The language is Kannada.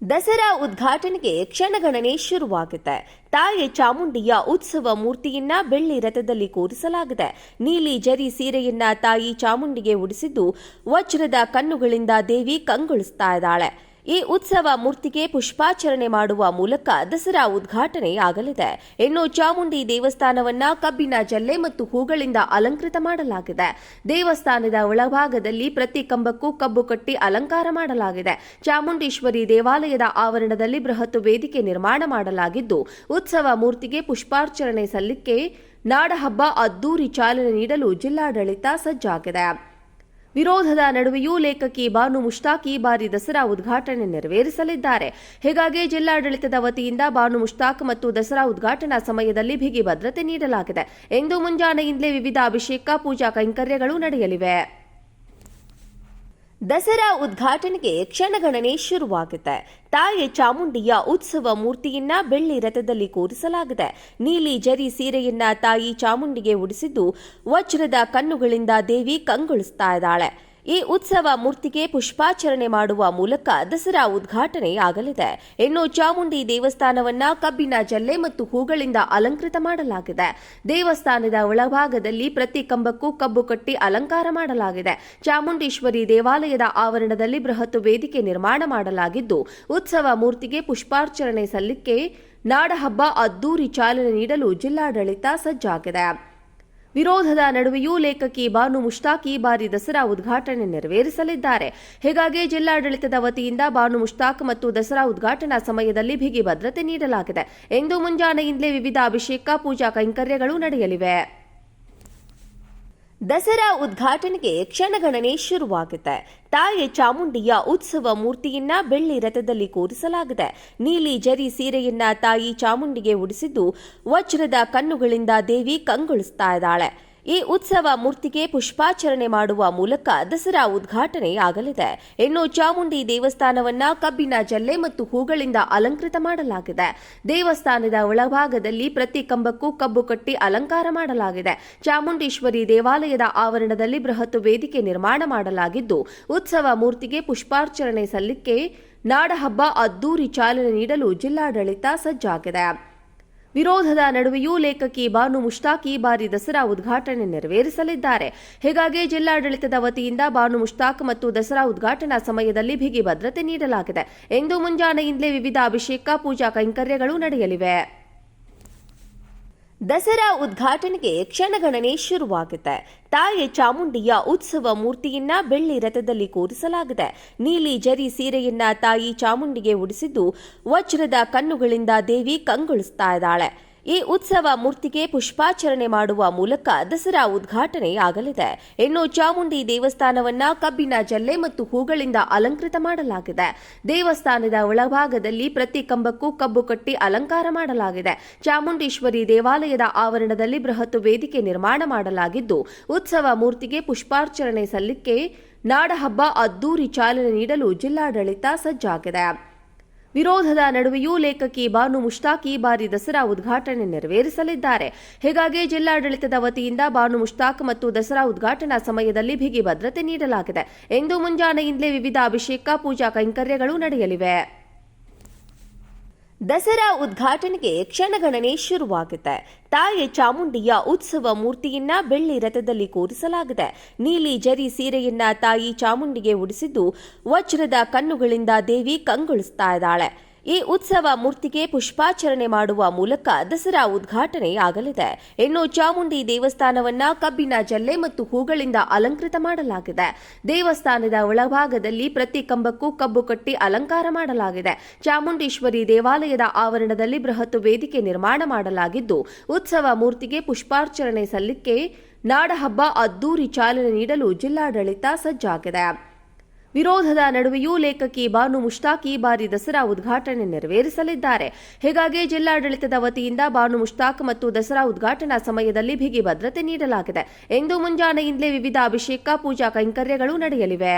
ದಸರಾ ಉದ್ಘಾಟನೆಗೆ ಕ್ಷಣಗಣನೆ ಶುರುವಾಗಿದೆ. ತಾಯಿ ಚಾಮುಂಡಿಯ ಉತ್ಸವ ಮೂರ್ತಿಯನ್ನ ಬೆಳ್ಳಿ ರಥದಲ್ಲಿ ಕೂರಿಸಲಾಗಿದೆ. ನೀಲಿ ಜರಿ ಸೀರೆಯನ್ನ ತಾಯಿ ಚಾಮುಂಡಿಗೆ ಉಡಿಸಿದ್ದು ವಜ್ರದ ಕಣ್ಣುಗಳಿಂದ ದೇವಿ ಕಂಗೊಳಿಸ್ತಾ ಇದ್ದಾಳೆ. ಈ ಉತ್ಸವ ಮೂರ್ತಿಗೆ ಪುಷ್ಪಾಚರಣೆ ಮಾಡುವ ಮೂಲಕ ದಸರಾ ಉದ್ಘಾಟನೆ ಆಗಲಿದೆ. ಇನ್ನು ಚಾಮುಂಡಿ ದೇವಸ್ಥಾನವನ್ನ ಕಬ್ಬಿನ ಜಲ್ಲೆ ಮತ್ತು ಹೂಗಳಿಂದ ಅಲಂಕೃತ ಮಾಡಲಾಗಿದೆ. ದೇವಸ್ಥಾನದ ಒಳಭಾಗದಲ್ಲಿ ಪ್ರತಿ ಕಂಬಕ್ಕೂ ಕಬ್ಬು ಕಟ್ಟಿ ಅಲಂಕಾರ ಮಾಡಲಾಗಿದೆ. ಚಾಮುಂಡೇಶ್ವರಿ ದೇವಾಲಯದ ಆವರಣದಲ್ಲಿ ಬೃಹತ್ ವೇದಿಕೆ ನಿರ್ಮಾಣ ಮಾಡಲಾಗಿದ್ದು, ಉತ್ಸವ ಮೂರ್ತಿಗೆ ಪುಷ್ಪಾರ್ಚನೆ ಸಲ್ಲಿಕೆ ನಾಡಹಬ್ಬ ಅದ್ದೂರಿ ಚಾಲನೆ ನೀಡಲು ಜಿಲ್ಲಾಡಳಿತ ಸಜ್ಜಾಗಿದೆ. ವಿರೋಧದ ನಡುವೆಯೂ ಲೇಖಕಿ ಬಾನು ಮುಷ್ತಾಕ್ ಈ ಬಾರಿ ದಸರಾ ಉದ್ಘಾಟನೆ ನೆರವೇರಿಸಲಿದ್ದಾರೆ. ಹೀಗಾಗಿ ಜಿಲ್ಲಾಡಳಿತದ ವತಿಯಿಂದ ಬಾನು ಮುಷ್ತಾಕ್ ಮತ್ತು ದಸರಾ ಉದ್ಘಾಟನಾ ಸಮಯದಲ್ಲಿ ಬಿಗಿ ಭದ್ರತೆ ನೀಡಲಾಗಿದೆ. ಇಂದು ಮುಂಜಾನೆಯಿಂದಲೇ ವಿವಿಧ ಅಭಿಷೇಕ ಪೂಜಾ ಕೈಂಕರ್ಯಗಳು ನಡೆಯಲಿವೆ. ದಸರಾ ಉದ್ಘಾಟನೆಗೆ ಕ್ಷಣಗಣನೆ ಶುರುವಾಗಿದೆ. ತಾಯಿ ಚಾಮುಂಡಿಯ ಉತ್ಸವ ಮೂರ್ತಿಯನ್ನ ಬೆಳ್ಳಿ ರಥದಲ್ಲಿ ಕೂರಿಸಲಾಗಿದೆ. ನೀಲಿ ಜರಿ ಸೀರೆಯನ್ನ ತಾಯಿ ಚಾಮುಂಡಿಗೆ ಉಡಿಸಿದ್ದು ವಜ್ರದ ಕಣ್ಣುಗಳಿಂದ ದೇವಿ ಕಂಗೊಳಿಸ್ತಾ ಇದ್ದಾಳೆ. ಈ ಉತ್ಸವ ಮೂರ್ತಿಗೆ ಪುಷ್ಪಾಚರಣೆ ಮಾಡುವ ಮೂಲಕ ದಸರಾ ಉದ್ಘಾಟನೆ ಆಗಲಿದೆ. ಇನ್ನು ಚಾಮುಂಡಿ ದೇವಸ್ಥಾನವನ್ನ ಕಬ್ಬಿನ ಜಲ್ಲೆ ಮತ್ತು ಹೂಗಳಿಂದ ಅಲಂಕೃತ ಮಾಡಲಾಗಿದೆ. ದೇವಸ್ಥಾನದ ಒಳಭಾಗದಲ್ಲಿ ಪ್ರತಿ ಕಂಬಕ್ಕೂ ಕಬ್ಬು ಕಟ್ಟಿ ಅಲಂಕಾರ ಮಾಡಲಾಗಿದೆ. ಚಾಮುಂಡೇಶ್ವರಿ ದೇವಾಲಯದ ಆವರಣದಲ್ಲಿ ಬೃಹತ್ ವೇದಿಕೆ ನಿರ್ಮಾಣ ಮಾಡಲಾಗಿದ್ದು, ಉತ್ಸವ ಮೂರ್ತಿಗೆ ಪುಷ್ಪಾರ್ಚನೆ ಸಲ್ಲಿಕೆ ನಾಡಹಬ್ಬ ಅದ್ದೂರಿ ಚಾಲನೆ ನೀಡಲು ಜಿಲ್ಲಾಡಳಿತ ಸಜ್ಜಾಗಿದೆ. ವಿರೋಧದ ನಡುವೆಯೂ ಲೇಖಕಿ ಬಾನು ಮುಷ್ತಾಕ್ ಈ ಬಾರಿ ದಸರಾ ಉದ್ಘಾಟನೆ ನೆರವೇರಿಸಲಿದ್ದಾರೆ. ಹೀಗಾಗಿ ಜಿಲ್ಲಾಡಳಿತದ ವತಿಯಿಂದ ಬಾನು ಮುಷ್ತಾಕ್ ಮತ್ತು ದಸರಾ ಉದ್ಘಾಟನಾ ಸಮಯದಲ್ಲಿ ಬಿಗಿ ಭದ್ರತೆ ನೀಡಲಾಗಿದೆ. ಇಂದು ಮುಂಜಾನೆಯಿಂದಲೇ ವಿವಿಧ ಅಭಿಷೇಕ ಪೂಜಾ ಕೈಂಕರ್ಯಗಳು ನಡೆಯಲಿವೆ. ದಸರಾ ಉದ್ಘಾಟನೆಗೆ ಕ್ಷಣಗಣನೆ ಶುರುವಾಗಿದೆ. ತಾಯಿ ಚಾಮುಂಡಿಯ ಉತ್ಸವ ಮೂರ್ತಿಯನ್ನ ಬೆಳ್ಳಿ ರಥದಲ್ಲಿ ಕೂರಿಸಲಾಗಿದೆ. ನೀಲಿ ಜರಿ ಸೀರೆಯನ್ನ ತಾಯಿ ಚಾಮುಂಡಿಗೆ ಉಡಿಸಿದ್ದು ವಜ್ರದ ಕಣ್ಣುಗಳಿಂದ ದೇವಿ ಕಂಗೊಳಿಸ್ತಾ ಇದ್ದಾಳೆ. ಈ ಉತ್ಸವ ಮೂರ್ತಿಗೆ ಪುಷ್ಪಾಚರಣೆ ಮಾಡುವ ಮೂಲಕ ದಸರಾ ಉದ್ಘಾಟನೆ ಆಗಲಿದೆ. ಇನ್ನು ಚಾಮುಂಡಿ ದೇವಸ್ಥಾನವನ್ನ ಕಬ್ಬಿನ ಜಲ್ಲೆ ಮತ್ತು ಹೂಗಳಿಂದ ಅಲಂಕೃತ ಮಾಡಲಾಗಿದೆ. ದೇವಸ್ಥಾನದ ಒಳಭಾಗದಲ್ಲಿ ಪ್ರತಿ ಕಂಬಕ್ಕೂ ಕಬ್ಬು ಕಟ್ಟಿ ಅಲಂಕಾರ ಮಾಡಲಾಗಿದೆ. ಚಾಮುಂಡೇಶ್ವರಿ ದೇವಾಲಯದ ಆವರಣದಲ್ಲಿ ಬೃಹತ್ ವೇದಿಕೆ ನಿರ್ಮಾಣ ಮಾಡಲಾಗಿದ್ದು, ಉತ್ಸವ ಮೂರ್ತಿಗೆ ಪುಷ್ಪಾರ್ಚನೆ ಸಲ್ಲಿಕೆ ನಾಡಹಬ್ಬ ಅದ್ದೂರಿ ಚಾಲನೆ ನೀಡಲು ಜಿಲ್ಲಾಡಳಿತ ಸಜ್ಜಾಗಿದೆ. ವಿರೋಧದ ನಡುವೆಯೂ ಲೇಖಕಿ ಬಾನು ಮುಷ್ತಾಕ್ ಈ ಬಾರಿ ದಸರಾ ಉದ್ಘಾಟನೆ ನೆರವೇರಿಸಲಿದ್ದಾರೆ. ಹೀಗಾಗಿ ಜಿಲ್ಲಾಡಳಿತದ ವತಿಯಿಂದ ಬಾನು ಮುಷ್ತಾಕ್ ಮತ್ತು ದಸರಾ ಉದ್ಘಾಟನಾ ಸಮಯದಲ್ಲಿ ಬಿಗಿ ಭದ್ರತೆ ನೀಡಲಾಗಿದೆ. ಇಂದು ಮುಂಜಾನೆಯಿಂದಲೇ ವಿವಿಧ ಅಭಿಷೇಕ ಪೂಜಾ ಕೈಂಕರ್ಯಗಳು ನಡೆಯಲಿವೆ. ದಸರಾ ಉದ್ಘಾಟನೆಗೆ ಕ್ಷಣಗಣನೆ ಶುರುವಾಗಿದೆ. ತಾಯಿ ಚಾಮುಂಡಿಯ ಉತ್ಸವ ಮೂರ್ತಿಯನ್ನ ಬೆಳ್ಳಿ ರಥದಲ್ಲಿ ಕೂರಿಸಲಾಗಿದೆ. ನೀಲಿ ಜರಿ ಸೀರೆಯನ್ನ ತಾಯಿ ಚಾಮುಂಡಿಗೆ ಉಡಿಸಿದ್ದು ವಜ್ರದ ಕಣ್ಣುಗಳಿಂದ ದೇವಿ ಕಂಗೊಳಿಸ್ತಾ ಇದ್ದಾಳೆ. ಈ ಉತ್ಸವ ಮೂರ್ತಿಗೆ ಪುಷ್ಪಾಚರಣೆ ಮಾಡುವ ಮೂಲಕ ದಸರಾ ಉದ್ಘಾಟನೆ ಆಗಲಿದೆ. ಇನ್ನು ಚಾಮುಂಡಿ ದೇವಸ್ಥಾನವನ್ನ ಕಬ್ಬಿನ ಜಲ್ಲೆ ಮತ್ತು ಹೂಗಳಿಂದ ಅಲಂಕೃತ ಮಾಡಲಾಗಿದೆ. ದೇವಸ್ಥಾನದ ಒಳಭಾಗದಲ್ಲಿ ಪ್ರತಿ ಕಂಬಕ್ಕೂ ಕಬ್ಬು ಕಟ್ಟಿ ಅಲಂಕಾರ ಮಾಡಲಾಗಿದೆ. ಚಾಮುಂಡೇಶ್ವರಿ ದೇವಾಲಯದ ಆವರಣದಲ್ಲಿ ಬೃಹತ್ ವೇದಿಕೆ ನಿರ್ಮಾಣ ಮಾಡಲಾಗಿದ್ದು, ಉತ್ಸವ ಮೂರ್ತಿಗೆ ಪುಷ್ಪಾರ್ಚನೆ ಸಲ್ಲಿಕೆ ನಾಡಹಬ್ಬ ಅದ್ದೂರಿ ಚಾಲನೆ ನೀಡಲು ಜಿಲ್ಲಾಡಳಿತ ಸಜ್ಜಾಗಿದೆ. ವಿರೋಧದ ನಡುವೆಯೂ ಲೇಖಕಿ ಬಾನು ಮುಷ್ತಾಕ್ ಈ ಬಾರಿ ದಸರಾ ಉದ್ಘಾಟನೆ ನೆರವೇರಿಸಲಿದ್ದಾರೆ. ಹೀಗಾಗಿ ಜಿಲ್ಲಾಡಳಿತದ ವತಿಯಿಂದ ಬಾನು ಮುಷ್ತಾಕ್ ಮತ್ತು ದಸರಾ ಉದ್ಘಾಟನಾ ಸಮಯದಲ್ಲಿ ಬಿಗಿ ಭದ್ರತೆ ನೀಡಲಾಗಿದೆ. ಇಂದು ಮುಂಜಾನೆಯಿಂದಲೇ ವಿವಿಧ ಅಭಿಷೇಕ ಪೂಜಾ ಕೈಂಕರ್ಯಗಳು ನಡೆಯಲಿವೆ. ದಸರಾ ಉದ್ಘಾಟನೆಗೆ ಕ್ಷಣಗಣನೆ ಶುರುವಾಗಿದೆ. ತಾಯಿ ಚಾಮುಂಡಿಯ ಉತ್ಸವ ಮೂರ್ತಿಯನ್ನ ಬೆಳ್ಳಿ ರಥದಲ್ಲಿ ಕೂರಿಸಲಾಗಿದೆ. ನೀಲಿ ಜರಿ ಸೀರೆಯನ್ನ ತಾಯಿ ಚಾಮುಂಡಿಗೆ ಉಡಿಸಿದ್ದು ವಜ್ರದ ಕಣ್ಣುಗಳಿಂದ ದೇವಿ ಕಂಗೊಳಿಸ್ತಾ ಇದ್ದಾಳೆ. ಈ ಉತ್ಸವ ಮೂರ್ತಿಗೆ ಪುಷ್ಪಾಚರಣೆ ಮಾಡುವ ಮೂಲಕ ದಸರಾ ಉದ್ಘಾಟನೆ ಆಗಲಿದೆ. ಇನ್ನು ಚಾಮುಂಡಿ ದೇವಸ್ಥಾನವನ್ನ ಕಬ್ಬಿನ ಜಲ್ಲೆ ಮತ್ತು ಹೂಗಳಿಂದ ಅಲಂಕೃತ ಮಾಡಲಾಗಿದೆ. ದೇವಸ್ಥಾನದ ಒಳಭಾಗದಲ್ಲಿ ಪ್ರತಿ ಕಂಬಕ್ಕೂ ಕಬ್ಬು ಕಟ್ಟಿ ಅಲಂಕಾರ ಮಾಡಲಾಗಿದೆ. ಚಾಮುಂಡೇಶ್ವರಿ ದೇವಾಲಯದ ಆವರಣದಲ್ಲಿ ಬೃಹತ್ ವೇದಿಕೆ ನಿರ್ಮಾಣ ಮಾಡಲಾಗಿದ್ದು, ಉತ್ಸವ ಮೂರ್ತಿಗೆ ಪುಷ್ಪಾರ್ಚನೆ ಸಲ್ಲಿಕೆ ನಾಡಹಬ್ಬ ಅದ್ದೂರಿ ಚಾಲನೆ ನೀಡಲು ಜಿಲ್ಲಾಡಳಿತ ಸಜ್ಜಾಗಿದೆ. ದಸರಾ ಉದ್ಘಾಟನೆಗೆ ಕ್ಷಣಗಣನೆ ಶುರುವಾಗಿದೆ. ತಾಯಿ ಚಾಮುಂಡಿಯ ಉತ್ಸವ ಮೂರ್ತಿಯನ್ನ ಬೆಳ್ಳಿ ರಥದಲ್ಲಿ ಕೂರಿಸಲಾಗಿದೆ. ನೀಲಿ ಜರಿ ಸೀರೆಯನ್ನ ತಾಯಿ ಚಾಮುಂಡಿಗೆ ಉಡಿಸಿದ್ದು ವಜ್ರದ ಕಣ್ಣುಗಳಿಂದ ದೇವಿ ಕಂಗೊಳಿಸ್ತಾ ಇದ್ದಾಳೆ. ಈ ಉತ್ಸವ ಮೂರ್ತಿಗೆ ಪುಷ್ಪಾಚರಣೆ ಮಾಡುವ ಮೂಲಕ ದಸರಾ ಉದ್ಘಾಟನೆ ಆಗಲಿದೆ. ಇನ್ನು ಚಾಮುಂಡಿ ದೇವಸ್ಥಾನವನ್ನ ಕಬ್ಬಿನ ಜಲ್ಲೆ ಮತ್ತು ಹೂಗಳಿಂದ ಅಲಂಕೃತ ಮಾಡಲಾಗಿದೆ. ದೇವಸ್ಥಾನದ ಒಳಭಾಗದಲ್ಲಿ ಪ್ರತಿ ಕಂಬಕ್ಕೂ ಕಬ್ಬು ಕಟ್ಟಿ ಅಲಂಕಾರ ಮಾಡಲಾಗಿದೆ. ಚಾಮುಂಡೇಶ್ವರಿ ದೇವಾಲಯದ ಆವರಣದಲ್ಲಿ ಬೃಹತ್ ವೇದಿಕೆ ನಿರ್ಮಾಣ ಮಾಡಲಾಗಿದ್ದು, ಉತ್ಸವ ಮೂರ್ತಿಗೆ ಪುಷ್ಪಾರ್ಚನೆ ಸಲ್ಲಿಕೆ ನಾಡಹಬ್ಬ ಅದ್ದೂರಿ ಚಾಲನೆ ನೀಡಲು ಜಿಲ್ಲಾಡಳಿತ ಸಜ್ಜಾಗಿದೆ. ವಿರೋಧದ ನಡುವೆಯೂ ಲೇಖಕಿ ಬಾನು ಮುಷ್ತಾಕ್ ಈ ಬಾರಿ ದಸರಾ ಉದ್ಘಾಟನೆ ನೆರವೇರಿಸಲಿದ್ದಾರೆ. ಹೀಗಾಗಿ ಜಿಲ್ಲಾಡಳಿತದ ವತಿಯಿಂದ ಬಾನು ಮುಷ್ತಾಕ್ ಮತ್ತು ದಸರಾ ಉದ್ಘಾಟನಾ ಸಮಯದಲ್ಲಿ ಬಿಗಿ ಭದ್ರತೆ ನೀಡಲಾಗಿದೆ. ಇಂದು ಮುಂಜಾನೆಯಿಂದಲೇ ವಿವಿಧ ಅಭಿಷೇಕ ಪೂಜಾ ಕೈಂಕರ್ಯಗಳು ನಡೆಯಲಿವೆ.